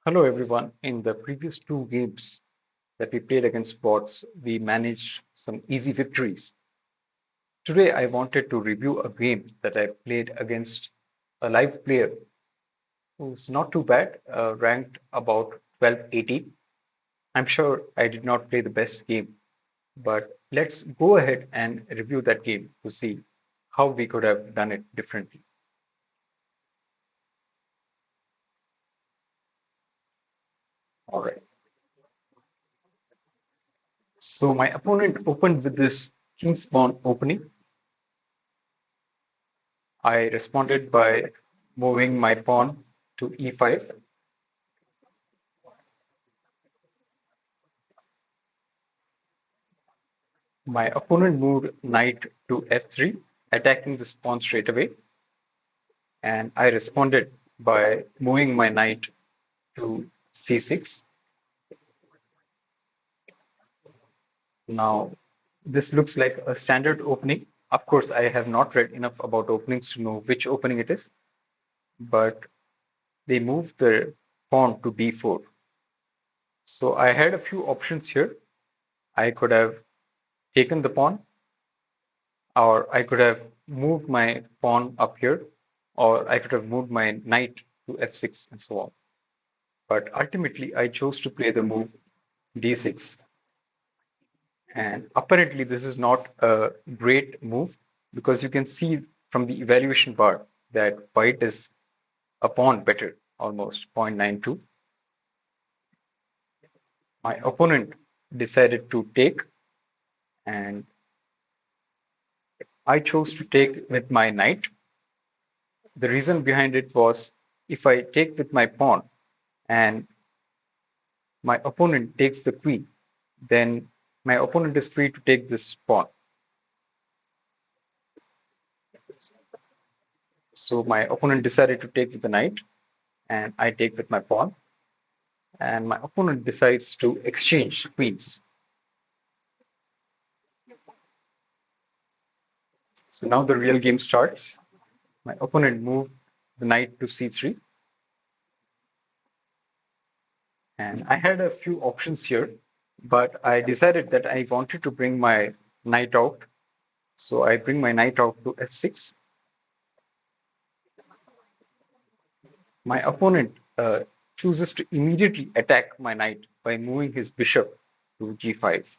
Hello everyone. In the previous two games that we played against bots, we managed some easy victories. Today I wanted to review a game that I played against a live player who's not too bad, ranked about 1280. I'm sure I did not play the best game, but let's go ahead and review that game to see how we could have done it differently. All right. So my opponent opened with this King's Pawn opening. I responded by moving my pawn to e5. My opponent moved knight to f3, attacking this pawn straight away, and I responded by moving my knight to c6. Now, this looks like a standard opening. Of course, I have not read enough about openings to know which opening it is, but they moved the pawn to d4. So I had a few options here. I could have taken the pawn, or I could have moved my pawn up here, or I could have moved my knight to f6 and so on. But ultimately, I chose to play the move d6. And apparently, this is not a great move because you can see from the evaluation bar that white is a pawn better, almost 0.92. My opponent decided to take, and I chose to take with my knight. The reason behind it was if I take with my pawn and my opponent takes the queen, then my opponent is free to take this pawn. So my opponent decided to take with the knight, and I take with my pawn, and my opponent decides to exchange queens. So now the real game starts. My opponent moved the knight to c3, and I had a few options here, but I decided that I wanted to bring my knight out. So I bring my knight out to f6. My opponent chooses to immediately attack my knight by moving his bishop to g5.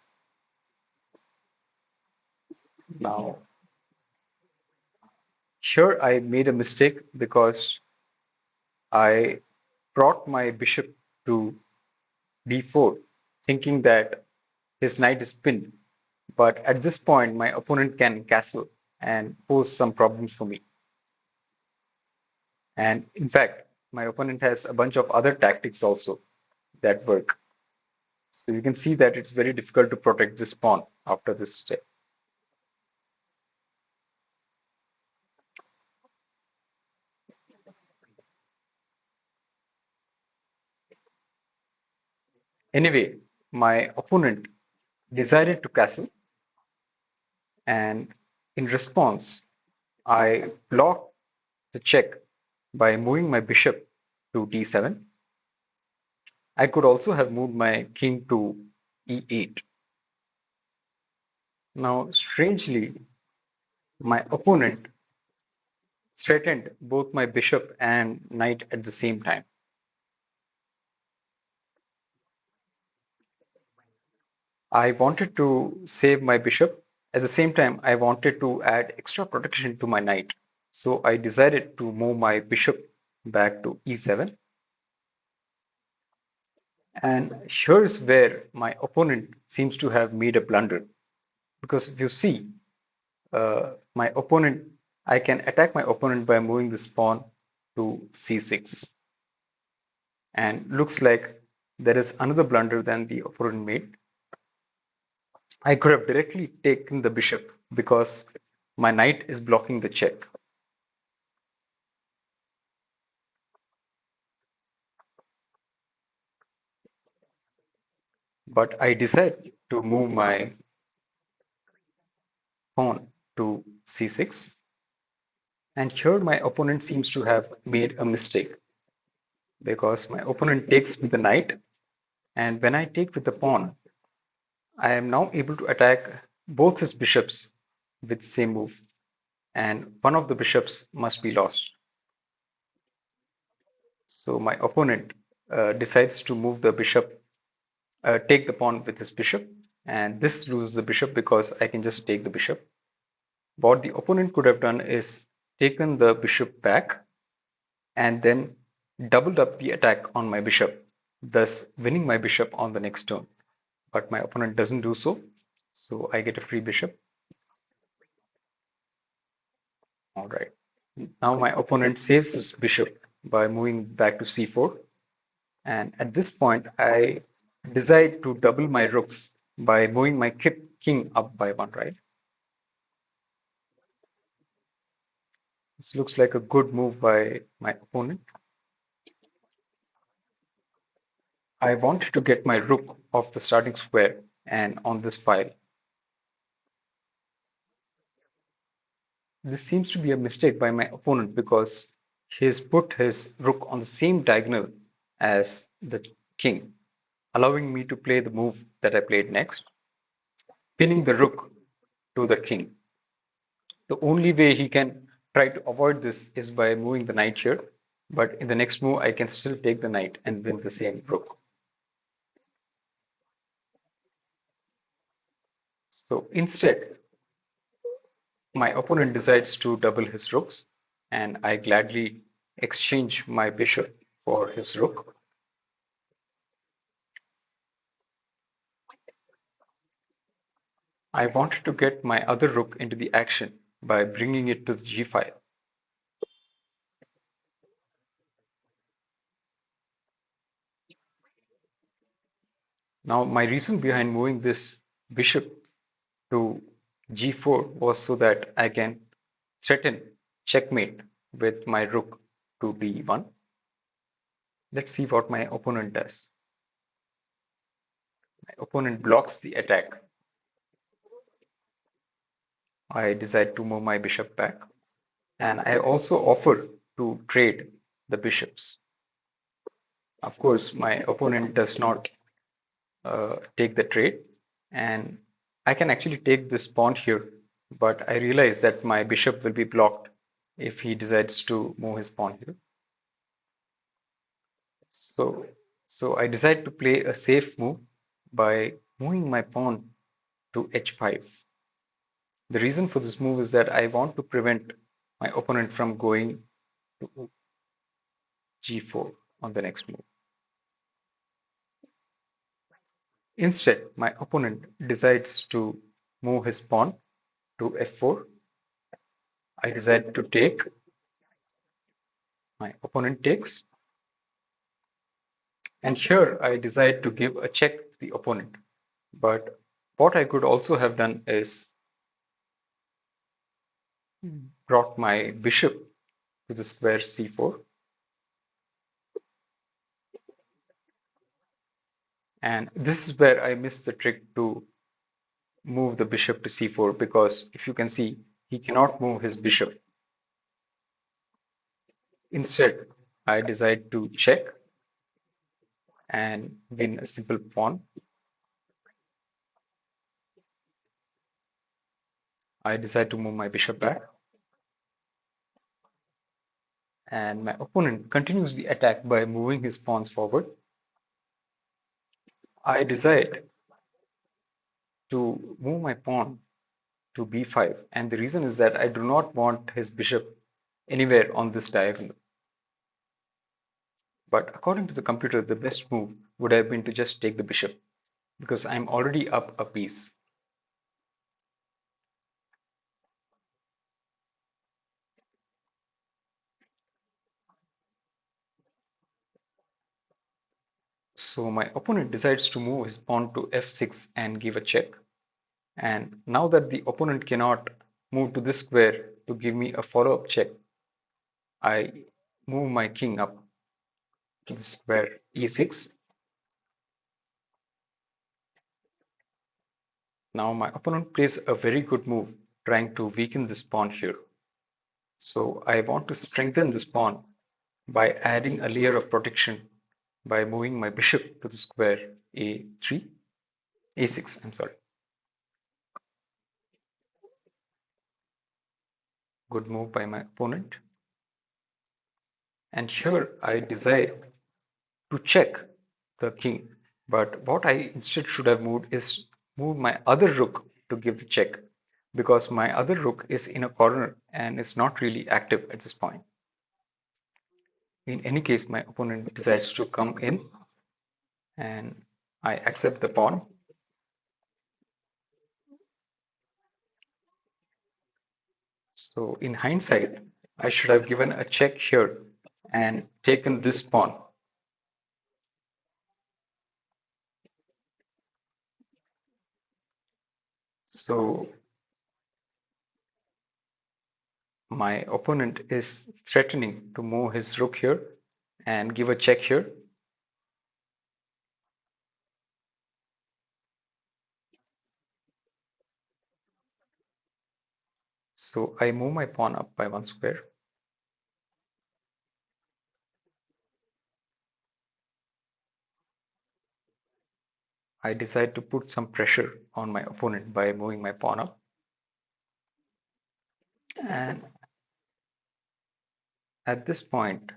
Now, here I made a mistake because I brought my bishop to d4, thinking that his knight is pinned. But at this point, my opponent can castle and pose some problems for me. And in fact, my opponent has a bunch of other tactics also that work. So you can see that it's very difficult to protect this pawn after this step. Anyway, my opponent decided to castle, and in response, I blocked the check by moving my bishop to d7. I could also have moved my king to e8. Now, strangely, my opponent threatened both my bishop and knight at the same time. I wanted to save my bishop. At the same time, I wanted to add extra protection to my knight. So I decided to move my bishop back to e7. And here's where my opponent seems to have made a blunder. Because if you see, my opponent, I can attack my opponent by moving this pawn to c6. And looks like there is another blunder than the opponent made. I could have directly taken the bishop because my knight is blocking the check. But I decided to move my pawn to c6. And here my opponent seems to have made a mistake. because my opponent takes with the knight, and when I take with the pawn, I am now able to attack both his bishops with the same move, and one of the bishops must be lost. So my opponent decides to move the bishop, take the pawn with his bishop, and this loses the bishop because I can just take the bishop. What the opponent could have done is taken the bishop back and then doubled up the attack on my bishop, thus winning my bishop on the next turn. But my opponent doesn't do so, so I get a free bishop. All right. Now my opponent saves his bishop by moving back to c4, and at this point I decide to double my rooks by moving my king up by one, right? This looks like a good move by my opponent. I want to get my rook off the starting square and on this file. This seems to be a mistake by my opponent because he has put his rook on the same diagonal as the king, allowing me to play the move that I played next, pinning the rook to the king. The only way he can try to avoid this is by moving the knight here, but in the next move I can still take the knight and win the same rook. So instead, my opponent decides to double his rooks, and I gladly exchange my bishop for his rook. I wanted to get my other rook into the action by bringing it to the g file. Now, my reason behind moving this bishop to g4 was so that I can threaten checkmate with my rook to d1. Let's see what my opponent does. My opponent blocks the attack. I decide to move my bishop back, and I also offer to trade the bishops. Of course, my opponent does not take the trade, and I can actually take this pawn here, but I realize that my bishop will be blocked if he decides to move his pawn here. So, so I decide to play a safe move by moving my pawn to h5. The reason for this move is that I want to prevent my opponent from going to g4 on the next move. Instead, my opponent decides to move his pawn to f4. I decide to take. My opponent takes. And here I decide to give a check to the opponent. But what I could also have done is brought my bishop to the square c4. And this is where I missed the trick to move the bishop to c4, because if you can see, he cannot move his bishop. Instead, I decide to check and win a simple pawn. I decide to move my bishop back, and my opponent continues the attack by moving his pawns forward. I decide to move my pawn to b5, and the reason is that I do not want his bishop anywhere on this diagonal. But according to the computer, the best move would have been to just take the bishop, because I'm already up a piece. So my opponent decides to move his pawn to f6 and give a check. And now that the opponent cannot move to this square to give me a follow-up check, I move my king up to the square e6. Now my opponent plays a very good move, trying to weaken this pawn here. So I want to strengthen this pawn by adding a layer of protection by moving my bishop to the square a3, a6, I'm sorry. Good move by my opponent. And here I decide to check the king. But what I instead should have moved is move my other rook to give the check because my other rook is in a corner and is not really active at this point. In any case, my opponent decides to come in and I accept the pawn. So in hindsight, I should have given a check here and taken this pawn. So my opponent is threatening to move his rook here and give a check here. So I move my pawn up by one square. I decide to put some pressure on my opponent by moving my pawn up. And at this point,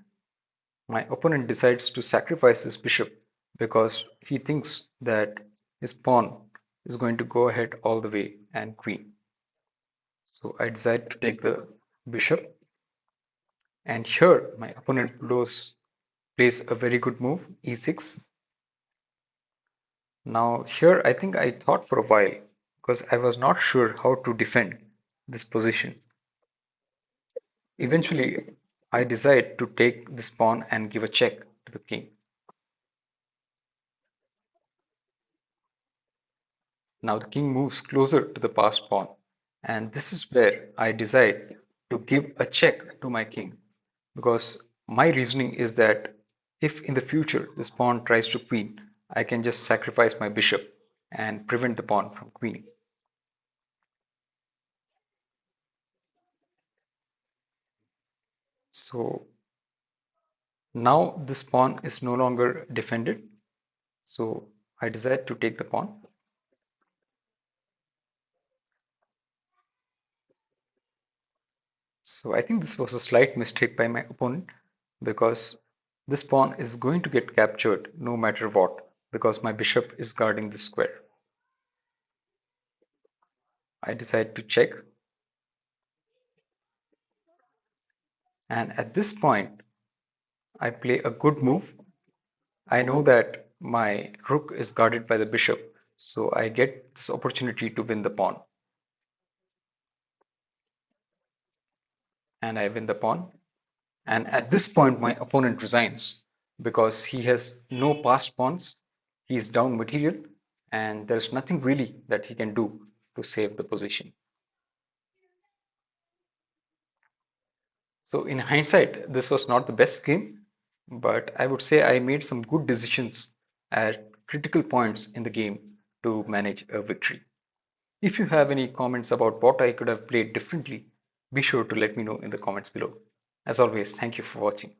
my opponent decides to sacrifice his bishop because he thinks that his pawn is going to go ahead all the way and queen. So I decide to take the bishop, and here my opponent plays a very good move, e6. Now here I think I thought for a while because I was not sure how to defend this position. Eventually, I decide to take this pawn and give a check to the king. Now the king moves closer to the passed pawn, and this is where I decide to give a check to my king because my reasoning is that if in the future this pawn tries to queen, I can just sacrifice my bishop and prevent the pawn from queening. So now this pawn is no longer defended, so I decide to take the pawn. So I think this was a slight mistake by my opponent because this pawn is going to get captured no matter what because my bishop is guarding the square. I decide to check, and at this point I play a good move. I know that my rook is guarded by the bishop, so I get this opportunity to win the pawn, and I win the pawn. And at this point my opponent resigns because he has no passed pawns, he is down material, and there's nothing really that he can do to save the position. So in hindsight, this was not the best game, but I would say I made some good decisions at critical points in the game to manage a victory. If you have any comments about what I could have played differently, be sure to let me know in the comments below. As always, thank you for watching.